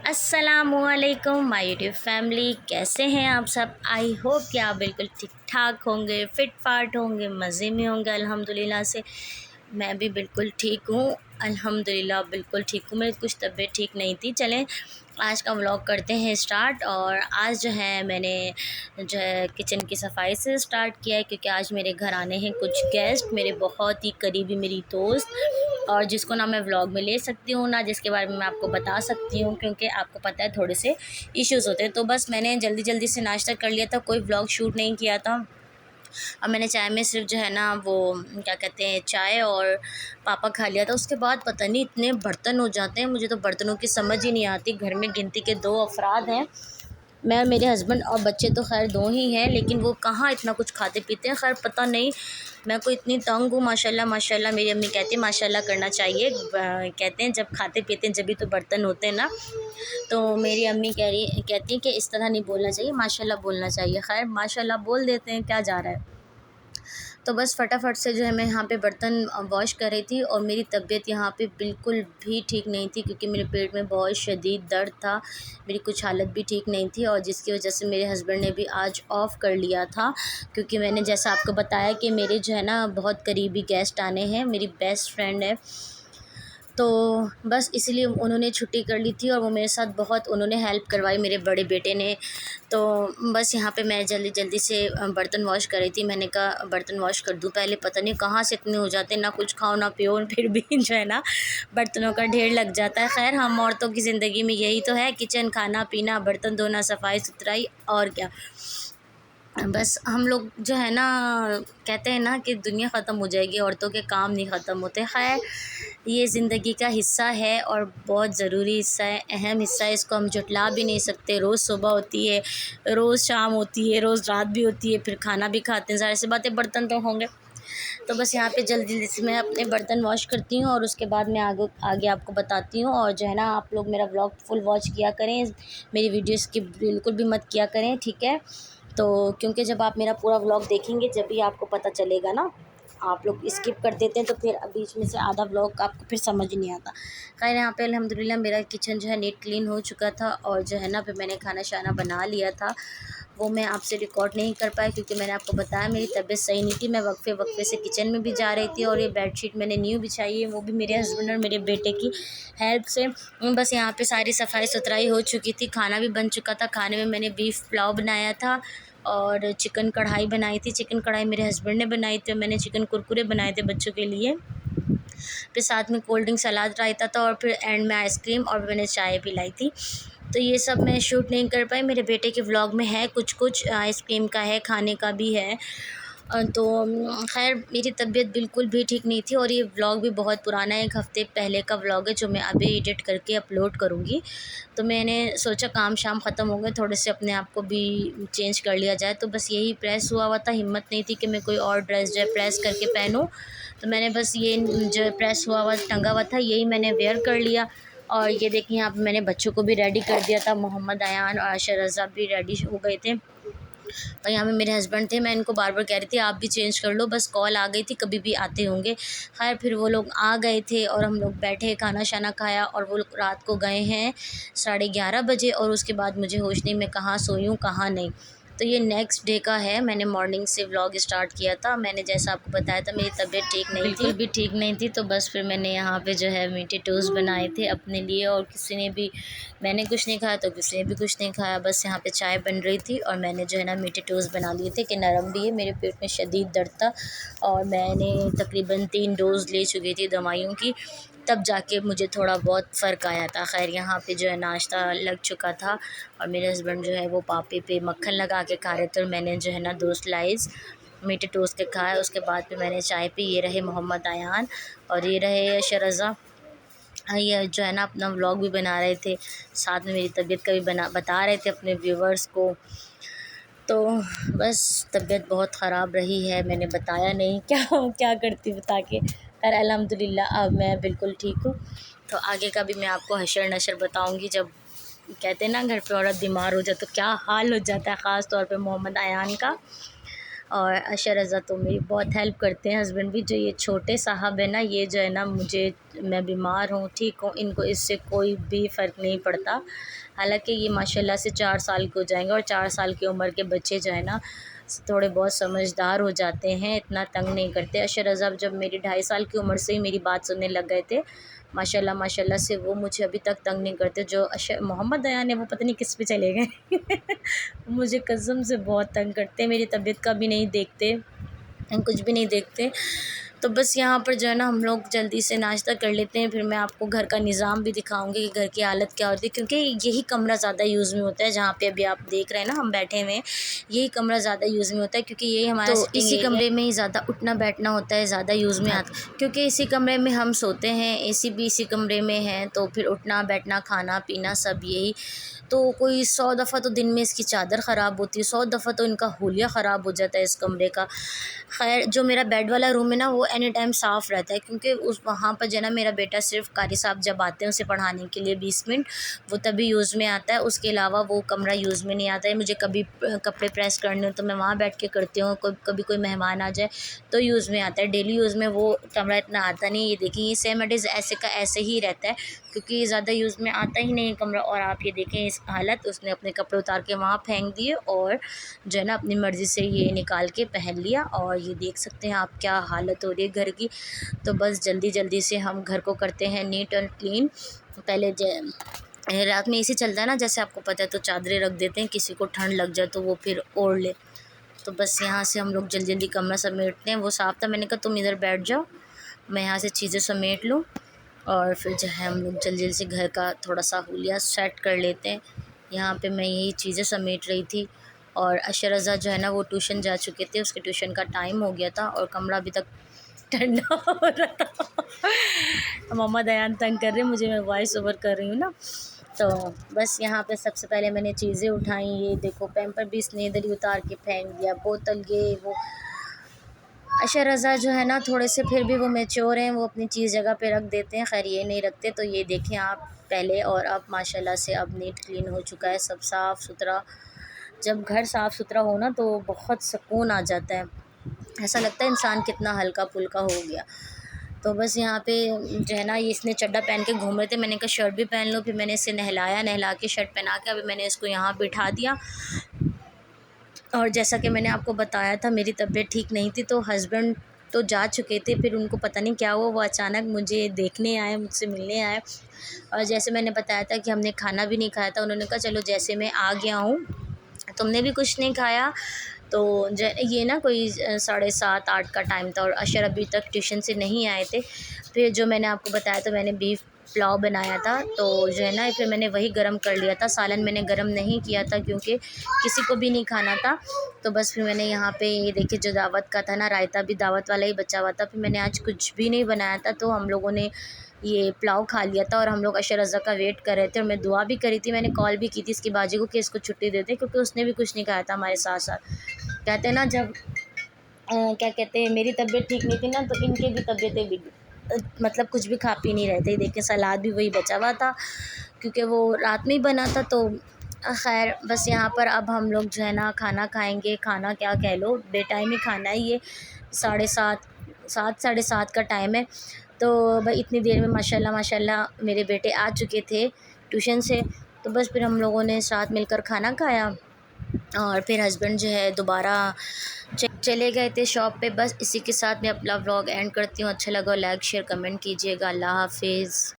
अस्सलामुअलैकुम my YouTube family, कैसे हैं आप सब। आई होप कि आप बिल्कुल ठीक ठाक होंगे, फिट फाट होंगे, मज़े में होंगे। अल्हम्दुलिल्लाह से मैं भी बिल्कुल ठीक हूँ। अल्हम्दुलिल्लाह बिल्कुल ठीक हूँ। मेरी कुछ तबीयत ठीक नहीं थी। चलें आज का व्लॉग करते हैं स्टार्ट। और आज जो है मैंने जो है किचन की सफाई से स्टार्ट किया है, क्योंकि आज मेरे घर आने हैं कुछ गेस्ट, मेरे बहुत ही करीबी मेरी दोस्त, और जिसको ना मैं व्लॉग में ले सकती हूँ ना जिसके बारे में मैं आपको बता सकती हूँ, क्योंकि आपको पता है थोड़े से इश्यूज़ होते हैं। तो बस मैंने जल्दी जल्दी से नाश्ता कर लिया था, कोई व्लॉग शूट नहीं किया था। और मैंने चाय में सिर्फ जो है ना वो क्या कहते हैं चाय और पापा खा लिया था। उसके बाद पता नहीं इतने बर्तन हो जाते हैं, मुझे तो बर्तनों की समझ ही नहीं आती। घर में गिनती के 2 अफराद हैं, मैं और मेरे हस्बैंड, और बच्चे तो खैर 2 ही हैं, लेकिन वो कहाँ इतना कुछ खाते पीते हैं। खैर पता नहीं, मैं को इतनी तंग हूँ। माशाल्लाह माशाल्लाह मेरी अम्मी कहती है माशाल्लाह करना चाहिए। कहते हैं जब खाते पीते हैं जब भी तो बर्तन होते हैं ना। तो मेरी अम्मी कहती है कि इस तरह नहीं बोलना चाहिए, माशाल्लाह बोलना चाहिए। खैर माशाल्लाह बोल देते हैं, क्या जा रहा है। तो बस फटाफट से जो है मैं यहाँ पे बर्तन वॉश कर रही थी, और मेरी तबीयत यहाँ पे बिल्कुल भी ठीक नहीं थी, क्योंकि मेरे पेट में बहुत शदीद दर्द था। मेरी कुछ हालत भी ठीक नहीं थी, और जिसकी वजह से मेरे हस्बैंड ने भी आज ऑफ़ कर लिया था, क्योंकि मैंने जैसा आपको बताया कि मेरे जो है ना बहुत करीबी गेस्ट आने हैं, मेरी बेस्ट फ्रेंड है। तो बस इसलिए उन्होंने छुट्टी कर ली थी, और वो मेरे साथ बहुत उन्होंने हेल्प करवाई, मेरे बड़े बेटे ने। तो बस यहाँ पे मैं जल्दी जल्दी से बर्तन वॉश कर रही थी। मैंने कहा बर्तन वॉश कर दूँ पहले, पता नहीं कहाँ से इतने हो जाते हैं, ना कुछ खाओ ना पियो, फिर भी जो है ना बर्तनों का ढेर लग जाता है। खैर हम औरतों की ज़िंदगी में यही तो है, किचन, खाना पीना, बर्तन धोना, सफाई सुथराई, और क्या। बस हम लोग जो है ना कहते हैं ना कि दुनिया ख़त्म हो जाएगी, औरतों के काम नहीं ख़त्म होते। खैर ये ज़िंदगी का हिस्सा है, और बहुत ज़रूरी हिस्सा है, अहम हिस्सा है। इसको हम जुटला भी नहीं सकते। रोज़ सुबह होती है, रोज़ शाम होती है, रोज़ रात भी होती है, फिर खाना भी खाते हैं, ज़ाहिर सी बात है बर्तन तो होंगे। तो बस यहाँ पे जल्दी जल्दी से मैं अपने बर्तन वॉश करती हूँ, और उसके बाद मैं आगे आगे आपको बताती हूँ। और जो है ना आप लोग मेरा व्लॉग फुल वॉच किया करें, मेरी वीडियो स्किप बिल्कुल भी मत किया करें, ठीक है। तो क्योंकि जब आप मेरा पूरा व्लॉग देखेंगे जब भी आपको पता चलेगा ना। आप लोग स्किप कर देते हैं तो फिर बीच में से आधा व्लॉग आपको फिर समझ ही नहीं आता। खैर यहाँ पे अल्हम्दुलिल्लाह मेरा किचन जो है नीट क्लीन हो चुका था, और जो है ना फिर मैंने खाना शाना बना लिया था। वो मैं आपसे रिकॉर्ड नहीं कर पाई, क्योंकि मैंने आपको बताया मेरी तबीयत सही नहीं थी। मैं वक्फे वक्फे से किचन में भी जा रही थी, और ये बेडशीट मैंने न्यू बिछाई है, वो भी मेरे हस्बैंड और मेरे बेटे की हेल्प से। बस यहाँ पे सारी सफाई सुथराई हो चुकी थी, खाना भी बन चुका था। खाने में मैंने बीफ पुलाव बनाया था, और चिकन कढ़ाई बनाई थी। चिकन कढ़ाई मेरे हस्बैंड ने बनाई थी, और मैंने चिकन कुरकुरे बनाए थे बच्चों के लिए। फिर साथ में कोल्ड ड्रिंक, सलाद रायता था, और फिर एंड में आइसक्रीम, और मैंने चाय पिलाई थी। तो ये सब मैं शूट नहीं कर पाई। मेरे बेटे के व्लॉग में है कुछ कुछ, आइसक्रीम का है, खाने का भी है। तो खैर मेरी तबीयत बिल्कुल भी ठीक नहीं थी, और ये व्लॉग भी बहुत पुराना है, 1 हफ़्ते पहले का व्लॉग है, जो मैं अभी एडिट करके अपलोड करूँगी। तो मैंने सोचा काम शाम ख़त्म हो गए, थोड़े से अपने आप को भी चेंज कर लिया जाए। तो बस यही प्रेस हुआ था, हिम्मत नहीं थी कि मैं कोई और ड्रेस जो है प्रेस करके पहनूँ। तो मैंने बस ये जो प्रेस हुआ हुआ टंगा हुआ था यही मैंने वेयर कर लिया। और ये देखिए यहाँ पे मैंने बच्चों को भी रेडी कर दिया था, मोहम्मद अयान और आयशा रज़ा भी रेडी हो गए थे। और यहाँ पे मेरे हस्बैंड थे, मैं इनको बार बार कह रही थी आप भी चेंज कर लो, बस कॉल आ गई थी, कभी भी आते होंगे। खैर फिर वो लोग आ गए थे, और हम लोग बैठे, खाना शाना खाया, और वो लोग रात को गए हैं 11:30 बजे, और उसके बाद मुझे होश नहीं मैं कहाँ सोई हूँ कहाँ नहीं। तो ये नेक्स्ट डे का है, मैंने मॉर्निंग से व्लॉग स्टार्ट किया था। मैंने जैसा आपको बताया था मेरी तबीयत ठीक नहीं थी, बिल्कुल भी ठीक नहीं थी। तो बस फिर मैंने यहाँ पे जो है मीठे टोस्ट बनाए थे अपने लिए, और किसी ने भी, मैंने कुछ नहीं खाया तो किसी ने भी कुछ नहीं खाया। बस यहाँ पे चाय बन रही थी, और मैंने जो है ना मीठे टोस्ट बना लिए थे कि नरम भी है। मेरे पेट में शदीद दर्द था, और मैंने तकरीबन 3 डोज़ ले चुकी थी दवाइयों की, तब जाके मुझे थोड़ा बहुत फ़र्क आया था। खैर यहाँ पे जो है नाश्ता लग चुका था, और मेरे हस्बैंड जो है वो पापे पे मक्खन लगा के खा रहे थे, और मैंने जो है ना 2 स्लाइस मीठे टोस्ट के खाए। उसके बाद फिर मैंने चाय पी। ये रहे मोहम्मद अयान, और ये रहे शरज़ा। ये जो है ना अपना व्लॉग भी बना रहे थे, साथ में मेरी तबीयत का भी बता रहे थे अपने व्यूवर्स को। तो बस तबीयत बहुत ख़राब रही है, मैंने बताया नहीं क्या क्या करती बता के। खैर अल्हम्दुलिल्लाह अब मैं बिल्कुल ठीक हूँ। तो आगे का भी मैं आपको हशर नशर बताऊँगी। जब कहते हैं ना घर पे औरत बीमार हो जाए तो क्या हाल हो जाता है, ख़ास तौर पे मोहम्मद अयान का। और अशर रज़ा तो मेरी बहुत हेल्प करते हैं, हस्बैंड भी। जो ये छोटे साहब है ना, ये जो है ना, मुझे, मैं बीमार हूँ, ठीक हूँ, इनको इससे कोई भी फ़र्क नहीं पड़ता। हालांकि ये माशाल्लाह से 4 साल के हो जाएंगे, और 4 साल की उम्र के बच्चे जो है ना थोड़े बहुत समझदार हो जाते हैं, इतना तंग नहीं करते। अशर रज़ा जब मेरी 2.5 साल की उम्र से ही मेरी बात सुनने लग गए थे, माशाल्लाह माशाल्लाह से वो मुझे अभी तक तंग नहीं करते। जो मोहम्मद अयान है वो पता नहीं किस पे चले गए मुझे कसम से बहुत तंग करते हैं, मेरी तबीयत का भी नहीं देखते, कुछ भी नहीं देखते। तो बस यहाँ पर जो है ना हम लोग जल्दी से नाश्ता कर लेते हैं, फिर मैं आपको घर का निज़ाम भी दिखाऊंगी कि घर की हालत क्या होती है, क्योंकि यही कमरा ज़्यादा यूज़ में होता है, जहाँ पे अभी आप देख रहे हैं ना हम बैठे हुए हैं, यही कमरा ज़्यादा यूज़ में होता है, क्योंकि यही हमारा तो इसी कमरे में ही ज़्यादा उठना बैठना होता है, ज़्यादा यूज़ में आता है, क्योंकि इसी कमरे में हम सोते हैं, एसी भी इसी कमरे में है, तो फिर उठना बैठना खाना पीना सब यही। तो कोई 100 दफ़ा तो दिन में इसकी चादर ख़राब होती है, 100 दफ़ा तो इनका हुलिया ख़राब हो जाता है इस कमरे का। खैर जो मेरा बेड वाला रूम है ना, वो एनी टाइम साफ़ रहता है, क्योंकि उस वहाँ पर जो है ना मेरा बेटा सिर्फ़ कारी साहब जब आते हैं उसे पढ़ाने के लिए 20 मिनट, वो तभी यूज़ में आता है, उसके अलावा वो कमरा यूज़ में नहीं आता है। मुझे कभी कपड़े प्रेस करने हो तो मैं वहाँ बैठ के करती हूँ, कभी कोई मेहमान आ जाए तो यूज़ में आता है, डेली यूज़ में वो कमरा इतना आता नहीं है। ये देखिए, ये सेम इट इज़ ऐसे का ऐसे ही रहता है, क्योंकि ज़्यादा यूज़ में आता ही नहीं है कमरा। और आप ये देखें इस हालत, उसने अपने कपड़े उतार के वहाँ फेंक दिए, और जो है ना अपनी मर्ज़ी से ये निकाल के पहन लिया, और ये देख सकते हैं आप क्या हालत हो रही है घर की। तो बस जल्दी जल्दी से हम घर को करते हैं नीट और क्लीन। पहले रात में एसी चलता है ना, जैसे आपको पता है, तो चादरें रख देते हैं, किसी को ठंड लग जाए तो वो फिर ओढ़ ले। तो बस यहाँ से हम लोग जल्दी जल्दी कमरा समेटते हैं। वो साफ था, मैंने कहा तुम इधर बैठ जाओ, मैं यहाँ से चीज़ें समेट लूँ, और फिर जो है हम लोग जल्दी जल्दी से घर का थोड़ा सा हुलिया सेट कर लेते हैं। यहाँ पे मैं यही चीज़ें समेट रही थी, और अशर रज़ा जो है ना वो ट्यूशन जा चुके थे, उसके ट्यूशन का टाइम हो गया था, और कमरा अभी तक ठंडा हो रहा था मोहम्मद अयान तंग कर रहे हैं मुझे, मैं वॉइस ओवर कर रही हूँ ना। तो बस यहाँ पे सबसे पहले मैंने चीज़ें उठाई, ये देखो पैम्पर भी इसने इधर ही उतार के फेंक दिया, बोतल ये वो। अशर रज़ा जो है ना थोड़े से फिर भी वो मैच्योर हैं, वो अपनी चीज़ जगह पे रख देते हैं, खैर ये नहीं रखते। तो ये देखें आप पहले और अब माशाल्लाह से अब नीट क्लीन हो चुका है, सब साफ़ सुथरा। जब घर साफ़ सुथरा हो ना तो बहुत सुकून आ जाता है, ऐसा लगता है इंसान कितना हल्का फुल्का हो गया। तो बस यहाँ पे जो है ना, ये इसने चड्डा पहन के घूम रहे थे, मैंने कहा शर्ट भी पहन लो, फिर मैंने इसे नहलाया, नहला के शर्ट पहना के अभी मैंने इसको यहाँ बिठा दिया। और जैसा कि मैंने आपको बताया था मेरी तबीयत ठीक नहीं थी, तो हस्बैंड तो जा चुके थे, फिर उनको पता नहीं क्या हुआ, वो अचानक मुझे देखने आए, मुझसे मिलने आए। और जैसे मैंने बताया था कि हमने खाना भी नहीं खाया था, उन्होंने कहा चलो जैसे मैं आ गया हूँ तुमने भी कुछ नहीं खाया। तो ये ना कोई 7:30-8 का टाइम था, और अशर अभी तक ट्यूशन से नहीं आए थे। फिर जो मैंने आपको बताया था, मैंने बीफ पुलाव बनाया था, तो जो है ना फिर मैंने वही गरम कर लिया था। सालन मैंने गरम नहीं किया था क्योंकि किसी को भी नहीं खाना था। तो बस फिर मैंने यहाँ पे ये देखिए जो दावत का था ना, रायता भी दावत वाला ही बचा हुआ था। फिर मैंने आज कुछ भी नहीं बनाया था, तो हम लोगों ने ये पुलाव खा लिया था, और हम लोग अशर रज़ा का वेट कर रहे थे, और मैं दुआ भी करी थी, मैंने कॉल भी की थी इसकी बाजी को कि इसको छुट्टी दे दें, क्योंकि उसने भी कुछ नहीं खाया था हमारे साथ साथ। कहते हैं ना जब क्या कहते हैं, मेरी तबीयत ठीक नहीं थी ना, तो इनके भी तबीयतें भी मतलब कुछ भी खा पी नहीं रहे थे। देखिए सलाद भी वही बचा हुआ था, क्योंकि वो रात में ही बना था। तो खैर बस यहाँ पर अब हम लोग जो है ना खाना खाएंगे, खाना क्या कह लो, बे टाइम ही खाना है ये, 7:30 का टाइम है। तो भाई इतनी देर में माशाल्लाह माशाल्लाह मेरे बेटे आ चुके थे ट्यूशन से, तो बस फिर हम लोगों ने साथ मिलकर खाना खाया, और फिर हस्बैंड जो है दोबारा चले गए थे शॉप पे। बस इसी के साथ मैं अपना व्लॉग एंड करती हूँ। अच्छा लगा लाइक शेयर कमेंट कीजिएगा। अल्लाह हाफिज़।